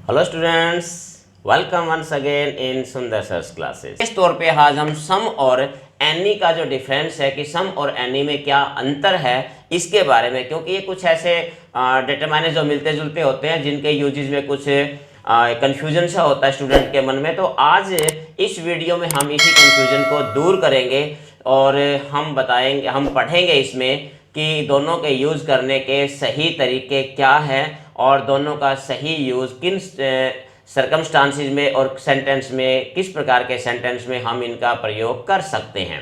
Hello students, welcome once again in Sundar sir's classes. इस तौर पे आज हम सम और एनी का जो डिफरेंस है कि सम और एनी में क्या अंतर है इसके बारे में, क्योंकि ये कुछ ऐसे डिटरमाइनर जो मिलते जुलते होते हैं जिनके यूजेस में कुछ कंफ्यूजन सा होता है स्टूडेंट के मन में। तो आज इस वीडियो में हम इसी कंफ्यूजन को दूर करेंगे और हम बताएंगे, हम पढ़ेंगे इसमें कि दोनों के यूज़ करने के सही तरीके क्या हैं और दोनों का सही यूज़ किन सरकमस्टांसिस में और सेंटेंस में, किस प्रकार के सेंटेंस में हम इनका प्रयोग कर सकते हैं।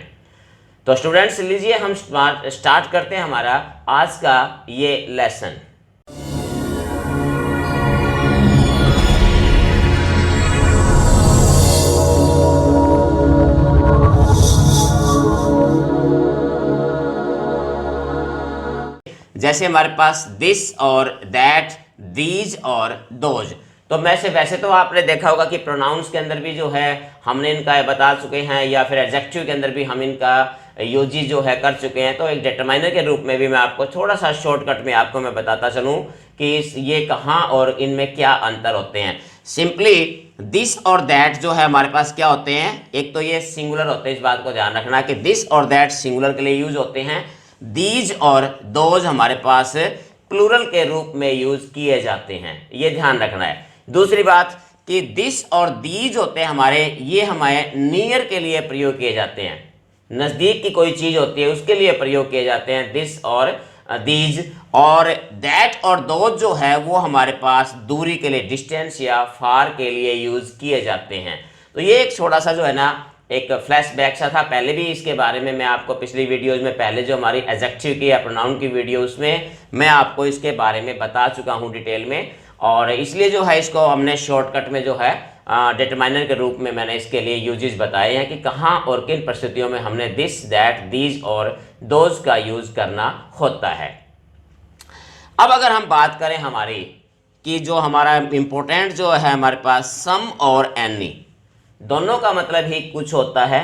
तो स्टूडेंट्स लीजिए हम स्टार्ट करते हैं हमारा आज का ये लेसन। जैसे हमारे पास दिस और दैट, दीज और दोज। तो वैसे तो आपने देखा होगा कि प्रोनाउंस के अंदर भी जो है हमने इनका बता चुके हैं, या फिर एडजेक्टिव के अंदर भी हम इनका यूजी जो है कर चुके हैं। तो एक डिटरमाइनर के रूप में भी मैं आपको थोड़ा सा शॉर्टकट में आपको मैं बताता चलूं कि ये कहाँ और इनमें क्या अंतर होते हैं। सिंपली दिस और दैट जो है हमारे पास क्या होते हैं, एक तो ये सिंगुलर होते हैं, इस बात को ध्यान रखना कि दिस और दैट सिंगुलर के लिए यूज होते हैं। दीज और दोज हमारे पास प्लूरल के रूप में यूज किए जाते हैं, ये ध्यान रखना है। दूसरी बात कि दिस और दीज होते हैं हमारे, ये हमारे नियर के लिए प्रयोग किए जाते हैं, नजदीक की कोई चीज होती है उसके लिए प्रयोग किए जाते हैं दिस और दीज। और दैट और दोज जो है वो हमारे पास दूरी के लिए, डिस्टेंस या फार के लिए यूज किए जाते हैं। तो ये एक थोड़ा सा जो है ना एक फ्लैशबैक सा था, पहले भी इसके बारे में मैं आपको पिछली वीडियोस में, पहले जो हमारी एडजेक्टिव की या प्रोनाउन की वीडियो उसमें मैं आपको इसके बारे में बता चुका हूं डिटेल में, और इसलिए जो है इसको हमने शॉर्टकट में जो है डिटरमाइनर के रूप में मैंने इसके लिए यूजेस बताए हैं कि कहाँ और किन परिस्थितियों में हमने दिस, दैट, दीज और दोज का यूज करना होता है। अब अगर हम बात करें हमारी कि जो हमारा इंपॉर्टेंट जो है हमारे पास सम और एनी, दोनों का मतलब ही कुछ होता है।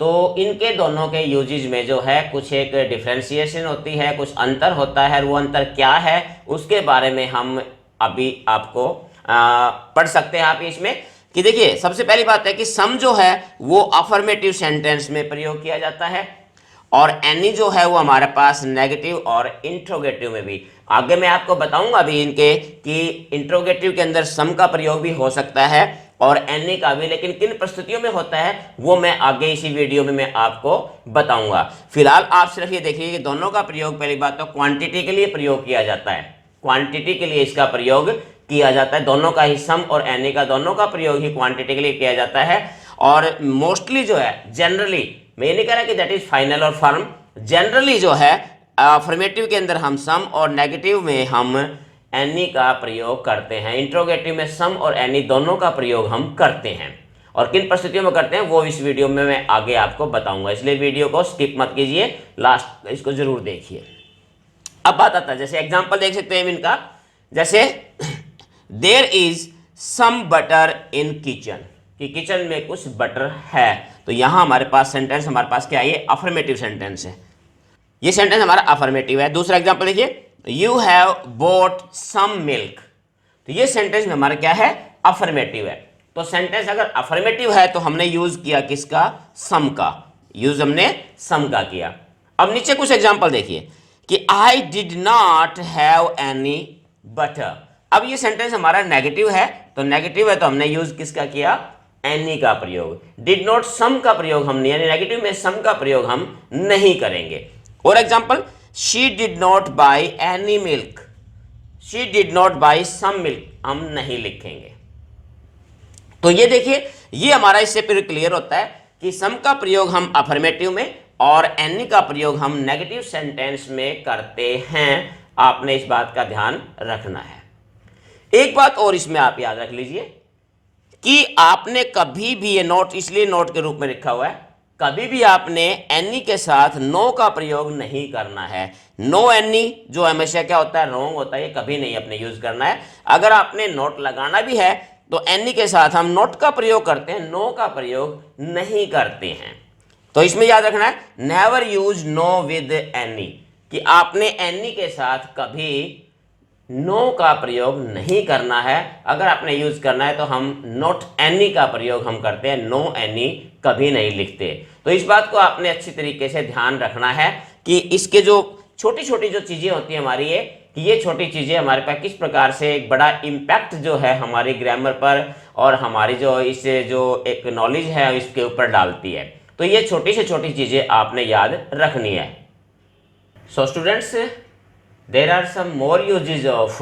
तो इनके दोनों के यूजेज में जो है कुछ एक डिफ्रेंसिएशन होती है, कुछ अंतर होता है। वो अंतर क्या है उसके बारे में हम अभी आपको पढ़ सकते हैं आप इसमें कि देखिए सबसे पहली बात है कि सम जो है वो अफर्मेटिव सेंटेंस में प्रयोग किया जाता है, और एनी जो है वो हमारे पास नेगेटिव और इंट्रोगेटिव में भी। आगे मैं आपको बताऊंगा अभी इनके कि इंट्रोगेटिव के अंदर सम का प्रयोग भी हो सकता है और एनी का भी, लेकिन किन परिस्थितियों में होता है वो मैं आगे इसी वीडियो में मैं आपको बताऊंगा। फिलहाल आप सिर्फ ये देखिए कि दोनों का प्रयोग, पहली बात तो क्वांटिटी के लिए प्रयोग किया जाता है, क्वांटिटी के लिए इसका प्रयोग किया जाता है। दोनों का ही, सम और एनी का दोनों का प्रयोग ही क्वांटिटी के लिए किया जाता है। और मोस्टली जो है जनरली, मैं ये नहीं कह रहा कि दैट इज फाइनल और फर्म, जनरली जो है अफर्मेटिव के अंदर हम सम और नेगेटिव में हम एनी का प्रयोग करते हैं। इंट्रोगेटिव में सम और एनी दोनों का प्रयोग हम करते हैं, और किन परिस्थितियों में करते हैं वो इस वीडियो में मैं आगे आपको बताऊंगा, इसलिए वीडियो को स्किप मत कीजिए, लास्ट इसको जरूर देखिए। अब बात आता है, जैसे एग्जांपल देख सकते हैं इनका, जैसे there is some butter in kitchen, कि किचन में कुछ बटर है। तो यहां हमारे पास सेंटेंस, हमारे पास क्या है, ये अफर्मेटिव सेंटेंस है, ये सेंटेंस हमारा अफर्मेटिव है। दूसरा एग्जांपल देखिए, you have bought some milk, तो ये सेंटेंस में हमारा क्या है, अफर्मेटिव है। तो सेंटेंस अगर अफर्मेटिव है तो हमने यूज किया किसका, सम का, यूज हमने सम का किया। अब नीचे कुछ एग्जांपल देखिए कि I did not have any butter. अब ये सेंटेंस हमारा नेगेटिव है, तो नेगेटिव है तो हमने यूज किसका किया, एनी का प्रयोग। डिड नॉट, सम का प्रयोग हम नहीं, यानी नेगेटिव में सम का प्रयोग हम नहीं करेंगे। और example, she did not buy any milk, she did not buy some milk हम नहीं लिखेंगे। तो ये देखिए, ये हमारा इससे फिर क्लियर होता है कि सम का प्रयोग हम अफर्मेटिव में और एनी का प्रयोग हम नेगेटिव सेंटेंस में करते हैं। आपने इस बात का ध्यान रखना है। एक बात और इसमें आप याद रख लीजिए कि आपने कभी भी, ये नोट इसलिए नोट के रूप में लिखा हुआ है, कभी भी आपने एनी के साथ नो का प्रयोग नहीं करना है। नो एनी जो हमेशा क्या होता है, रॉन्ग होता है, ये कभी नहीं अपने यूज करना है। अगर आपने नोट लगाना भी है तो एनी के साथ हम नोट का प्रयोग करते हैं, नो का प्रयोग नहीं करते हैं। तो इसमें याद रखना है, never use know with any, कि आपने एनी के साथ कभी नो का प्रयोग नहीं करना है। अगर आपने यूज करना है तो हम नॉट एनी का प्रयोग हम करते हैं, नो एनी कभी नहीं लिखते। तो इस बात को आपने अच्छी तरीके से ध्यान रखना है कि इसके जो छोटी छोटी जो चीजें होती है हमारी ये छोटी चीजें हमारे पास किस प्रकार से एक बड़ा इम्पैक्ट जो है हमारी ग्रामर पर और हमारी जो इससे जो एक नॉलेज है इसके ऊपर डालती है। तो ये छोटी से छोटी चीजें आपने याद रखनी है। So students, there are some more usages of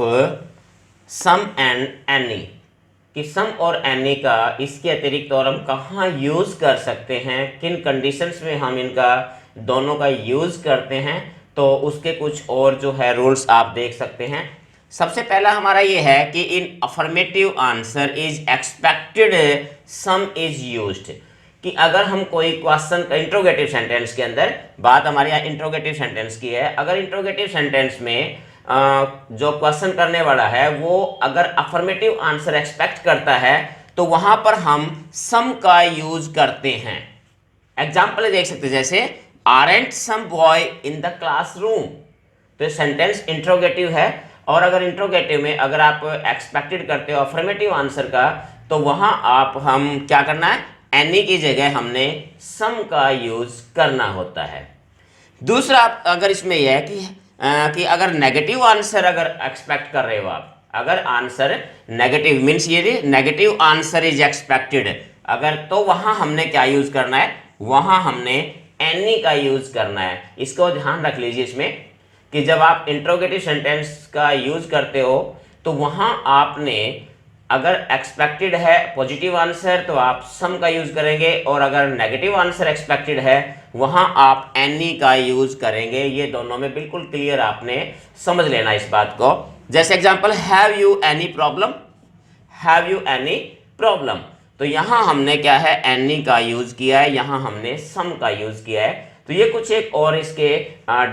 some and any, कि सम और एनी का इसके अतिरिक्त और हम कहाँ यूज कर सकते हैं, किन कंडीशंस में हम इनका दोनों का यूज करते हैं, तो उसके कुछ और जो है रूल्स आप देख सकते हैं। सबसे पहला हमारा ये है कि in affirmative answer is expected some is used, कि अगर हम कोई क्वेश्चन इंट्रोगेटिव सेंटेंस के अंदर, बात हमारे यहाँ इंट्रोगेटिव सेंटेंस की है, अगर इंट्रोगेटिव सेंटेंस में जो क्वेश्चन करने वाला है वो अगर अफर्मेटिव आंसर एक्सपेक्ट करता है तो वहां पर हम सम का यूज करते हैं। एग्जाम्पल देख सकते हैं, जैसे aren't some boy in the classroom, तो सेंटेंस इंट्रोगेटिव है और अगर इंट्रोगेटिव में अगर आप एक्सपेक्टेड करते हो अफर्मेटिव आंसर का तो वहां आप हम क्या करना है, एनी की जगह हमने सम का यूज करना होता है। दूसरा अगर इसमें यह है कि अगर नेगेटिव आंसर अगर एक्सपेक्ट कर रहे हो आप, अगर आंसर नेगेटिव मीन्स ये नेगेटिव आंसर इज एक्सपेक्टेड, अगर तो वहां हमने क्या यूज करना है, वहां हमने एनी का यूज करना है। इसको ध्यान रख लीजिए इसमें कि जब आप इंट्रोगेटिव सेंटेंस का यूज करते हो तो वहां आपने अगर एक्सपेक्टेड है पॉजिटिव आंसर तो आप सम का यूज करेंगे और अगर नेगेटिव आंसर एक्सपेक्टेड है वहां आप एनी का यूज करेंगे। ये दोनों में बिल्कुल क्लियर आपने समझ लेना इस बात को। जैसे example, have you any problem, have you any problem, तो यहां हमने क्या है, एनी का यूज किया है, यहां हमने सम का यूज किया है। तो ये कुछ एक और इसके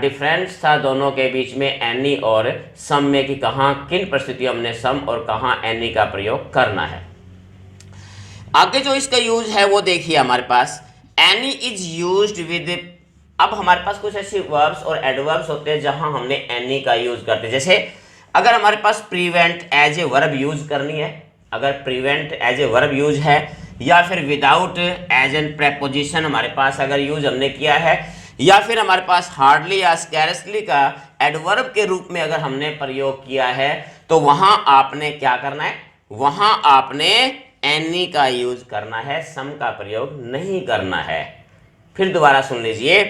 डिफरेंस था दोनों के बीच में, एनी और सम में, कि कहाँ किन परिस्थितियों में हमने सम और कहाँ एनी का प्रयोग करना है। आगे जो इसका यूज है वो देखिए हमारे पास, एनी इज यूज्ड विद, अब हमारे पास कुछ ऐसे वर्ब्स और एडवर्ब्स होते हैं जहां हमने एनी का यूज करते हैं। जैसे अगर हमारे पास prevent as a verb use करनी है, अगर prevent as a verb use है, या फिर विदाउट एज एन प्रेपोजिशन हमारे पास अगर यूज हमने किया है, या फिर हमारे पास हार्डली या स्कैरसली का एडवर्ब के रूप में अगर हमने प्रयोग किया है, तो वहां आपने क्या करना है, वहां आपने एनी का यूज करना है, सम का प्रयोग नहीं करना है। फिर दोबारा सुन लीजिए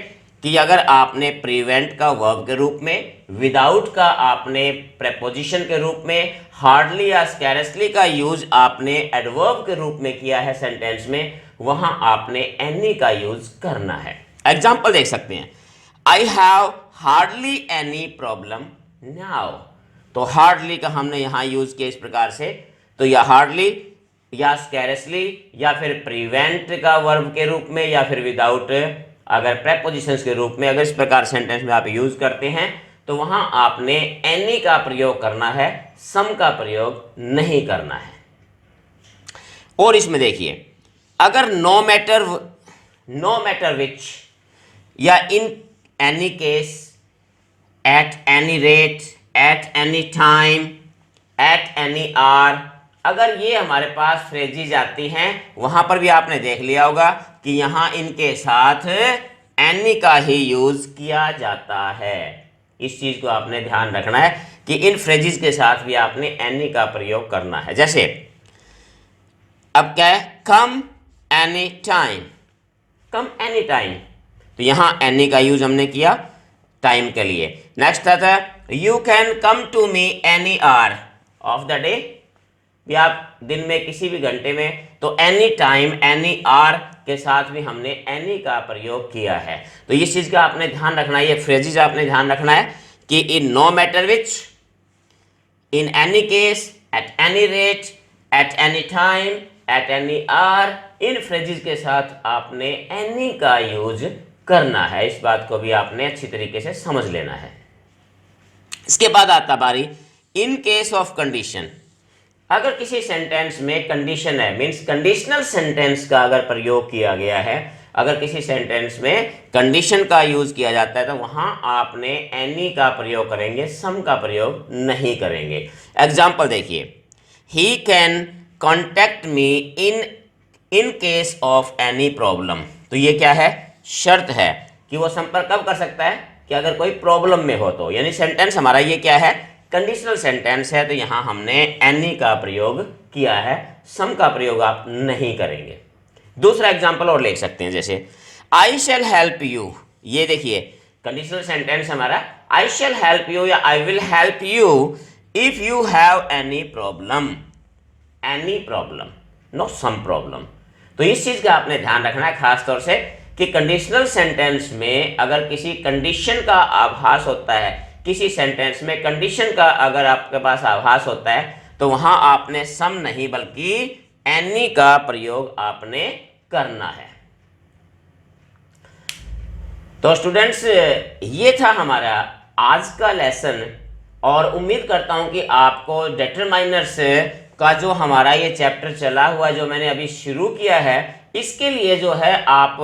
कि अगर आपने प्रिवेंट का वर्ब के रूप में, विदाउट का आपने प्रेपोजिशन के रूप में, हार्डली या स्कैरसली का यूज आपने एडवर्ब के रूप में किया है सेंटेंस में, वहां आपने एनी का यूज करना है। एग्जाम्पल देख सकते हैं, I have hardly any problem now, तो हार्डली का हमने यहां यूज किया इस प्रकार से, तो या हार्डली या स्कैरसली या फिर प्रिवेंट का वर्ब के रूप में या फिर विदाउट अगर प्रेपोजिशंस के रूप में अगर इस प्रकार सेंटेंस में आप यूज करते हैं तो वहां आपने एनी का प्रयोग करना है, सम का प्रयोग नहीं करना है। और इसमें देखिए, अगर नो मैटर विच या in any case, at any rate, at any time, at any hour, अगर ये हमारे पास फ्रेजेज आती हैं, वहां पर भी आपने देख लिया होगा कि यहां इनके साथ एनी का ही यूज किया जाता है। इस चीज को आपने ध्यान रखना है कि इन फ्रेजेस के साथ भी आपने एनी का प्रयोग करना है। जैसे अब क्या है, कम एनी टाइम, कम एनी टाइम, तो यहां एनी का यूज हमने किया टाइम के लिए। नेक्स्ट आता है, you can come to me any hour of the day, भी आप दिन में किसी भी घंटे में, तो एनी टाइम एनी आवर के साथ भी हमने एनी का प्रयोग किया है। तो इस चीज का आपने ध्यान रखना है, ये फ्रेजेस आपने ध्यान रखना है कि इन no matter which, in any case, at any rate, at any time, at any hour, इन फ्रेजेस के साथ आपने एनी का यूज करना है। इस बात को भी आपने अच्छी तरीके से समझ लेना है। इसके बाद आता बारी इन केस ऑफ कंडीशन, अगर किसी सेंटेंस में कंडीशन है, मीन्स कंडीशनल सेंटेंस का अगर प्रयोग किया गया है, अगर किसी सेंटेंस में कंडीशन का यूज किया जाता है तो वहां आपने एनी का प्रयोग करेंगे, सम का प्रयोग नहीं करेंगे। एग्जाम्पल देखिए, he can contact me in case of any problem. तो ये क्या है, शर्त है कि वो संपर्क कब कर सकता है, कि अगर कोई प्रॉब्लम में हो तो, यानी सेंटेंस हमारा ये क्या है, कंडीशनल सेंटेंस है, तो यहां हमने एनी का प्रयोग किया है, सम का प्रयोग आप नहीं करेंगे। दूसरा एग्जांपल और ले सकते हैं, जैसे आई शैल हेल्प यू। ये देखिए कंडीशनल सेंटेंस हमारा, आई शैल हेल्प यू या I will help you if you have any problem, no some problem. तो इस चीज का आपने ध्यान रखना है खास तौर से कि कंडीशनल सेंटेंस में अगर किसी कंडीशन का आभास होता है, किसी सेंटेंस में कंडीशन का अगर आपके पास आभास होता है तो वहां आपने सम नहीं बल्कि एनी का प्रयोग आपने करना है। तो स्टूडेंट्स, ये था हमारा आज का लेसन और उम्मीद करता हूं कि आपको डिटरमाइनर्स का जो हमारा ये चैप्टर चला हुआ, जो मैंने अभी शुरू किया है, इसके लिए जो है आप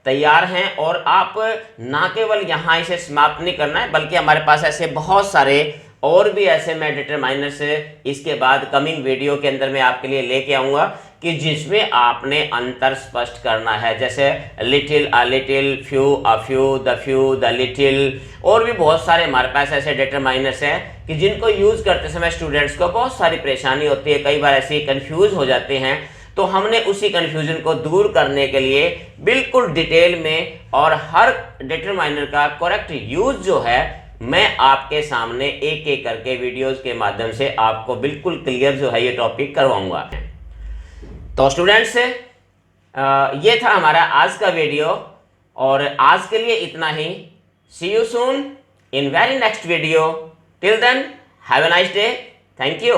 तैयार हैं और आप ना केवल यहाँ इसे समाप्त नहीं करना है बल्कि हमारे पास ऐसे बहुत सारे और भी ऐसे मैं डिटरमाइनर्स इसके बाद कमिंग वीडियो के अंदर मैं आपके लिए लेके आऊँगा कि जिसमें आपने अंतर स्पष्ट करना है, जैसे little, a little, few, a few, the little, और भी बहुत सारे हमारे पास ऐसे डिटरमाइनर्स हैं कि जिनको यूज़ करते समय स्टूडेंट्स को बहुत सारी परेशानी होती है, कई बार ऐसे कंफ्यूज हो जाते हैं। तो हमने उसी कंफ्यूजन को दूर करने के लिए बिल्कुल डिटेल में और हर डिटरमाइनर का करेक्ट यूज जो है मैं आपके सामने एक एक करके वीडियोस के माध्यम से आपको बिल्कुल क्लियर जो है ये टॉपिक करवाऊंगा। तो स्टूडेंट्स, ये था हमारा आज का वीडियो और आज के लिए इतना ही। See you soon in very next video. Till then have a nice day. Thank you.